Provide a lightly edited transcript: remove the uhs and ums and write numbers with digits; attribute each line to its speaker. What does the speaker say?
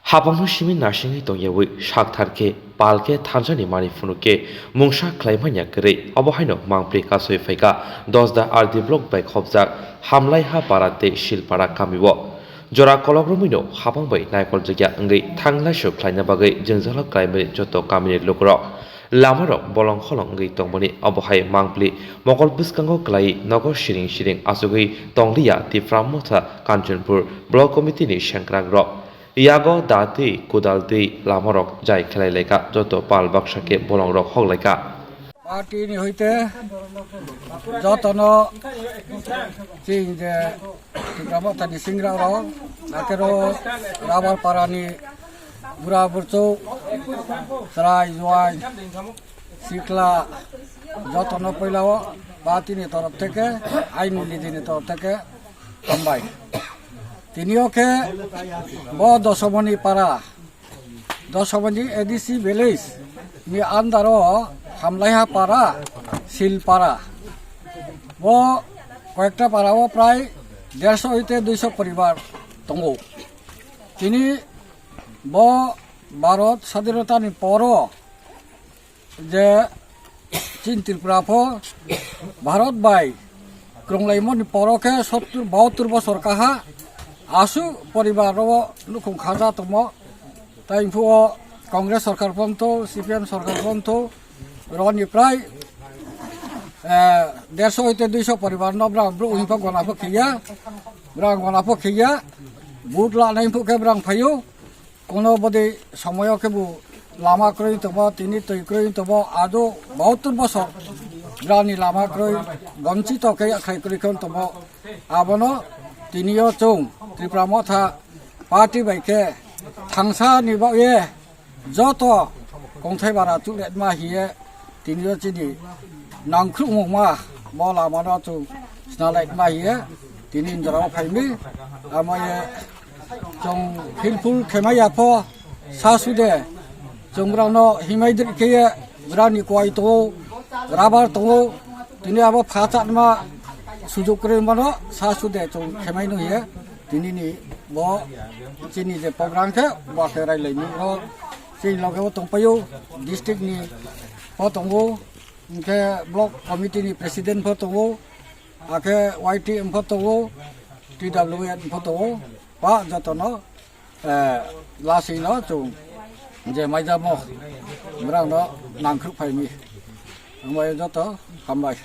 Speaker 1: हाबांनो सिमी नार्सिंनि दंयावै साकथारके पालके थानजानि मानिफुनुके मुंसा ख्लाइमानिया गरै अबहायनो मांप्रि कासय फैका 10 आरडि ब्लक बाय खबजाक हामलायहा पाराते शिलपारा कामिबो जरा कलग्रमिनो हाबांबाय नायकल जग्या अंगै थांलायसो ख्लाइना बागै जोंजाला क्लाइमे जत कामिनि लुग्र लामारो बलं खलं अंगै तंबनि अबहाय मांप्लि मगल बिस्कांगो क्लाई नगर शिरिं शिरिं आसुगै तंलिया तिफ्रामथा कांचनपुर ब्लक कमिटिनि सेंक्राग्र ইয়াগো দাতি কুদালতি লামরক যাই খেলাইলাইকা যত পাল বাক্সাকে বলংরক হগলাইকা
Speaker 2: পার্টিনি হইতে যতন চিং যে গ্রামতানি সিংরা রং নাকেরো রাবার পারানি বুড়া বুড়চৌ সরাই জোয়াই শিকলা যতন পইলাও পার্টিনি তরফ থেকে আইন নীতিনি তরফ থেকে হামবাই তিনিওকে দশমনি পাড়া দশমনি এডিসি ভিলেজ নি আন্দারো হামলাইহা পাড়া শিলপাড়া কয়েকটা পাড়াও প্রায় 150 হইতে 200 পরিবার দङ তিনি ভারত স্বাধীনতানি পর যে চীন ত্রিপুরাফো ভারত বাই ক্রংলাইমনি পরকে 72 বছর কাহা आसु परिवार लुखुं खाजा तम ताइफु कांग्रेस सरकार पन्थौ सीपीएम सरकार पन्थौ रनिफ्राय 150 হইতে 200 परिवार नब्रां ब्रु उहिफा गनाफो खिया ब्रां गनाफो खिया बुट लानाइफु के ब्रां फायु कोनो बदे समय के बु लामा क्रय तब तिनि तै क्रय तब आदो 72 बছর ब्रानि लामा क्रय वंचित के खाइ क्रयखन तब आबनो তিনিও চং ত্রিপুরা মথা পার্টি বাইকে থাংসা নিবায়ে যত কংথাই বারা তুলেট মা হিয়ে তিনিও চিনি নাংখ্রু মা বলা মানা চং স্নালাইট মা হিয়ে তিনি ইন্দরাও ফাইমি আমায়ে চং ফিলফুল খেমাইয়াফ সাসুদে চংগ্রানো হিমাইদ্রি খেয়ে ব্রানি কয় তো রাবার তো তিনি আবার ফাচাত মা সুযোগ করে মানো সাসুদে চং খেমাইনো হিয়ে তিনি নি ব চিনি যে প্রোগ্রাম কে বাকে রাইলাইনি ও সেই লগেও তংপায়ো ডিস্ট্রিক্ট নি ফতংগো ইনকে ব্লক কমিটি নি প্রেসিডেন্ট ফতংগো আকে ওয়াইটি এম ফতংগো টিডব্লিউএন ফতংগো পা যতনো লাসিনো চং যে মাইজামো ব্রানো নাংখ্রু ফাইমি আমায় যত হামবাই